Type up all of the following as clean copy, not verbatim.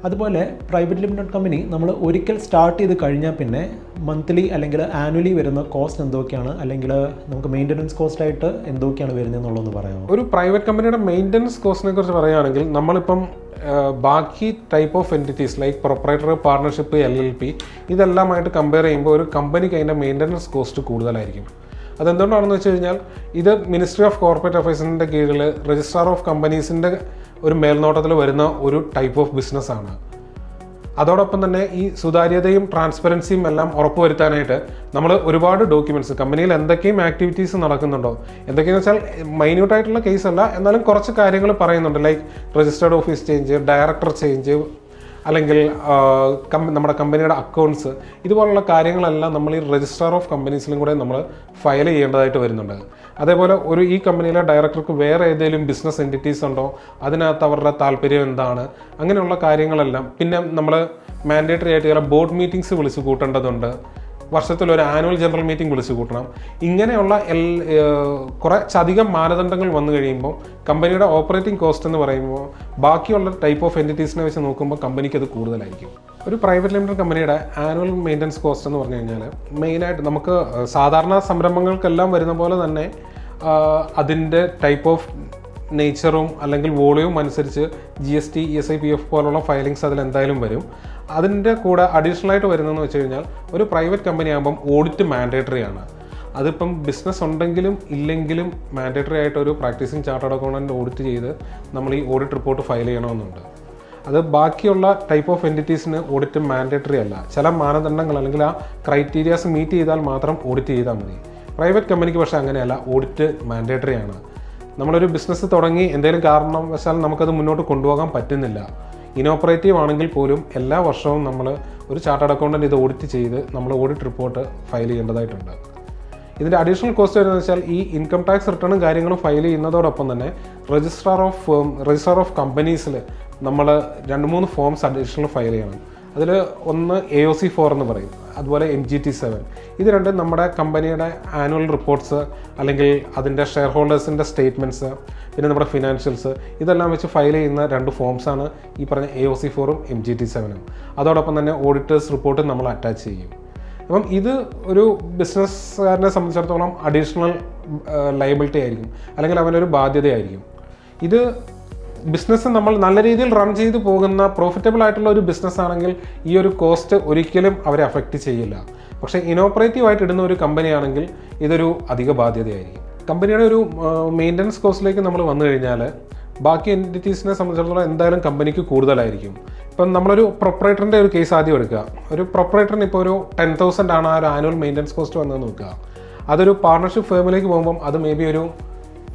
അതുപോലെ private limited company നമ്മൾ ഒരിക്കൽ സ്റ്റാർട്ട് ചെയ്ത് കഴിഞ്ഞാൽ പിന്നെ മന്ത്ലി അല്ലെങ്കിൽ ആനുവലി വരുന്ന കോസ്റ്റ് എന്തൊക്കെയാണ്, അല്ലെങ്കിൽ നമുക്ക് മെയിൻ്റനൻസ് കോസ്റ്റ് ആയിട്ട് എന്തൊക്കെയാണ് വരുന്നത് എന്നുള്ളതെന്ന് പറയാമോ? ഒരു പ്രൈവറ്റ് കമ്പനിയുടെ മെയിൻ്റനൻസ് കോസ്റ്റിനെ കുറിച്ച് പറയുകയാണെങ്കിൽ നമ്മളിപ്പം ബാക്കി type of entities like proprietary, partnership, LLP ഇതെല്ലാമായിട്ട് കമ്പയർ ചെയ്യുമ്പോൾ ഒരു കമ്പനിക്ക് അതിൻ്റെ മെയിൻ്റനൻസ് കോസ്റ്റ് കൂടുതലായിരിക്കും. അതെന്തുകൊണ്ടാണെന്ന് വെച്ച് കഴിഞ്ഞാൽ ഇത് മിനിസ്ട്രി ഓഫ് കോർപ്പറേറ്റ് അഫയേഴ്സിൻ്റെ കീഴിൽ രജിസ്ട്രാർ ഓഫ് കമ്പനീസിൻ്റെ ഒരു മേൽനോട്ടത്തിൽ വരുന്ന ഒരു ടൈപ്പ് ഓഫ് ബിസിനസ്സാണ്. അതോടൊപ്പം തന്നെ ഈ സുതാര്യതയും ട്രാൻസ്പെറൻസിയും എല്ലാം ഉറപ്പുവരുത്താനായിട്ട് നമ്മൾ ഒരുപാട് ഡോക്യുമെൻറ്റ്സ്, കമ്പനിയിൽ എന്തൊക്കെയും ആക്ടിവിറ്റീസ് നടക്കുന്നുണ്ടോ, എന്തൊക്കെയെന്ന് വെച്ചാൽ മൈന്യൂട്ടായിട്ടുള്ള കേസല്ല, എന്നാലും കുറച്ച് കാര്യങ്ങൾ പറയുന്നുണ്ട്. Like registered office change, director change, അല്ലെങ്കിൽ നമ്മുടെ കമ്പനിയുടെ അക്കൗണ്ട്സ്, ഇതുപോലുള്ള കാര്യങ്ങളെല്ലാം നമ്മൾ ഈ രജിസ്ട്രാർ ഓഫ് കമ്പനീസിലും കൂടെ നമ്മൾ ഫയൽ ചെയ്യേണ്ടതായിട്ട് വരുന്നുണ്ട്. അതേപോലെ ഈ കമ്പനിയിലെ ഡയറക്ടർക്ക് വേറെ ഏതെങ്കിലും ബിസിനസ് എൻറ്റിറ്റീസ് ഉണ്ടോ, അതിനകത്ത് അവരുടെ താല്പര്യം എന്താണ്, അങ്ങനെയുള്ള കാര്യങ്ങളെല്ലാം. പിന്നെ നമ്മൾ മാൻഡേറ്ററി ആയിട്ട് ചില ബോർഡ് മീറ്റിംഗ്സ് വിളിച്ച് കൂട്ടേണ്ടതുണ്ട്. വർഷത്തിൽ ഒരു ആനുവൽ ജനറൽ മീറ്റിംഗ് വിളിച്ച് കൂട്ടണം. ഇങ്ങനെയുള്ള കുറച്ചധികം മാനദണ്ഡങ്ങൾ വന്നു കഴിയുമ്പോൾ കമ്പനിയുടെ ഓപ്പറേറ്റിംഗ് കോസ്റ്റ് എന്ന് പറയുമ്പോൾ ബാക്കിയുള്ള ടൈപ്പ് ഓഫ് എൻറ്റിറ്റീസിനെ വെച്ച് നോക്കുമ്പോൾ കമ്പനിക്ക് അത് കൂടുതലായിരിക്കും. ഒരു പ്രൈവറ്റ് ലിമിറ്റഡ് കമ്പനിയുടെ ആനുവൽ മെയിൻ്റനൻസ് കോസ്റ്റ് എന്ന് പറഞ്ഞു കഴിഞ്ഞാൽ മെയിനായിട്ട് നമുക്ക് സാധാരണ സംരംഭങ്ങൾക്കെല്ലാം വരുന്ന പോലെ തന്നെ അതിൻ്റെ ടൈപ്പ് ഓഫ് നേച്ചറും അല്ലെങ്കിൽ വോളിയും അനുസരിച്ച് GST, ESI, PF പോലുള്ള ഫയലിങ്സ് അതിൽ എന്തായാലും വരും. അതിൻ്റെ കൂടെ അഡീഷണൽ ആയിട്ട് വരുന്നതെന്ന് വെച്ച് കഴിഞ്ഞാൽ ഒരു പ്രൈവറ്റ് കമ്പനി ആകുമ്പം ഓഡിറ്റ് മാൻഡേറ്ററി ആണ്. അതിപ്പം ബിസിനസ് ഉണ്ടെങ്കിലും ഇല്ലെങ്കിലും മാൻഡേറ്ററി ആയിട്ട് ഒരു പ്രാക്ടീസിങ് ചാർട്ടേഡ് അക്കൗണ്ടൻറ്റ് ഓഡിറ്റ് ചെയ്ത് നമ്മൾ ഈ ഓഡിറ്റ് റിപ്പോർട്ട് ഫയൽ ചെയ്യണമെന്നുണ്ട്. അത് ബാക്കിയുള്ള ടൈപ്പ് ഓഫ് എൻറ്റിറ്റീസിന് ഓഡിറ്റ് മാൻഡേറ്ററി അല്ല. ചില മാനദണ്ഡങ്ങൾ അല്ലെങ്കിൽ ആ ക്രൈറ്റീരിയാസ് മീറ്റ് ചെയ്താൽ മാത്രം ഓഡിറ്റ് ചെയ്താൽ മതി. പ്രൈവറ്റ് കമ്പനിക്ക് പക്ഷേ അങ്ങനെയല്ല, ഓഡിറ്റ് മാൻഡേറ്ററി ആണ്. നമ്മളൊരു ബിസിനസ് തുടങ്ങി എന്തെങ്കിലും കാരണവശാൽ നമുക്കത് മുന്നോട്ട് കൊണ്ടുപോകാൻ പറ്റുന്നില്ല, ഇനോപ്പറേറ്റീവ് ആണെങ്കിൽ പോലും എല്ലാ വർഷവും നമ്മൾ ഒരു ചാർട്ടേഡ് അക്കൗണ്ടൻറ്റ് ഇത് ഓഡിറ്റ് ചെയ്ത് നമ്മൾ ഓഡിറ്റ് റിപ്പോർട്ട് ഫയൽ ചെയ്യേണ്ടതായിട്ടുണ്ട്. ഇതിൻ്റെ അഡീഷണൽ കോസ്റ്റ് വരുന്നത് വെച്ചാൽ ഈ ഇൻകം ടാക്സ് റിട്ടേണും കാര്യങ്ങളും ഫയൽ ചെയ്യുന്നതോടൊപ്പം തന്നെ രജിസ്ട്രാർ ഓഫ് കമ്പനീസിൽ നമ്മൾ 2-3 ഫോംസ് അഡീഷണൽ ഫയൽ ചെയ്യണം. അതിൽ ഒന്ന് AOC4 എന്ന് പറയും, അതുപോലെ MGT7. ഇത് രണ്ടും നമ്മുടെ കമ്പനിയുടെ ആനുവൽ റിപ്പോർട്ട്സ് അല്ലെങ്കിൽ അതിൻ്റെ ഷെയർ ഹോൾഡേഴ്സിൻ്റെ സ്റ്റേറ്റ്മെൻറ്റ്സ്, പിന്നെ നമ്മുടെ ഫിനാൻഷ്യൽസ്, ഇതെല്ലാം വെച്ച് ഫയൽ ചെയ്യുന്ന 2 ഫോംസാണ് ഈ പറഞ്ഞ AOC4ഉം MGT7ഉം. അതോടൊപ്പം തന്നെ ഓഡിറ്റേഴ്സ് റിപ്പോർട്ടും നമ്മൾ അറ്റാച്ച് ചെയ്യും. അപ്പം ഇത് ഒരു ബിസിനസ്സുകാരനെ സംബന്ധിച്ചിടത്തോളം അഡീഷണൽ ലയബിലിറ്റി ആയിരിക്കും, അല്ലെങ്കിൽ അവനൊരു ബാധ്യതയായിരിക്കും. ഇത് ബിസിനസ് നമ്മൾ നല്ല രീതിയിൽ റൺ ചെയ്ത് പോകുന്ന പ്രോഫിറ്റബിൾ ആയിട്ടുള്ള ഒരു ബിസിനസ് ആണെങ്കിൽ ഈ ഒരു കോസ്റ്റ് ഒരിക്കലും അവരെ അഫക്റ്റ് ചെയ്യില്ല. പക്ഷേ ഇനോപ്പറേറ്റീവ് ആയിട്ട് ഇടുന്ന ഒരു കമ്പനിയാണെങ്കിൽ ഇതൊരു അധിക ബാധ്യതയായിരിക്കും. കമ്പനിയുടെ ഒരു മെയിൻ്റനൻസ് കോസ്റ്റിലേക്ക് നമ്മൾ വന്നു കഴിഞ്ഞാൽ ബാക്കി എൻറ്റിറ്റീസിനെ സംബന്ധിച്ചിടത്തോളം എന്തായാലും കമ്പനിക്ക് കൂടുതലായിരിക്കും. ഇപ്പം നമ്മളൊരു പ്രൊപ്പറേറ്ററിൻ്റെ ഒരു കേസ് ആദ്യം എടുക്കുക. ഒരു പ്രൊപ്പറേറ്ററിന് ഇപ്പോൾ ഒരു 10,000 ആണ് ആ ഒരു ആനുവൽ മെയിൻ്റനൻസ് കോസ്റ്റ് വന്നതെന്ന് നോക്കുക. അതൊരു പാർട്ണർഷിപ്പ് ഫേമിലേക്ക് പോകുമ്പം അത് മേ ബി ഒരു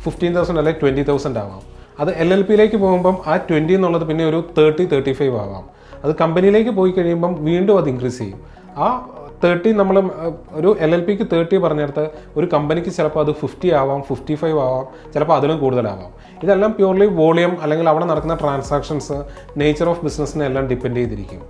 15,000 അല്ലെങ്കിൽ 20,000 ആവാം. അത് LLPയിലേക്ക് പോകുമ്പം ആ 20 എന്നുള്ളത് പിന്നെ ഒരു 30-35 ആവാം. അത് കമ്പനിയിലേക്ക് പോയി കഴിയുമ്പം വീണ്ടും അത് ഇൻക്രീസ് ചെയ്യും. ആ 30 നമ്മൾ ഒരു LLPക്ക് 30 പറഞ്ഞെടുത്ത് ഒരു കമ്പനിക്ക് ചിലപ്പോൾ അത് 50 ആവാം, 55 ആവാം, ചിലപ്പോൾ അതിലും കൂടുതലാവാം. ഇതെല്ലാം പ്യൂർലി വോളിയം അല്ലെങ്കിൽ അവിടെ നടക്കുന്ന ട്രാൻസാക്ഷൻസ്, നേച്ചർ ഓഫ് ബിസിനസ്സിനെ എല്ലാം ഡിപ്പെൻഡ് ചെയ്തിരിക്കും.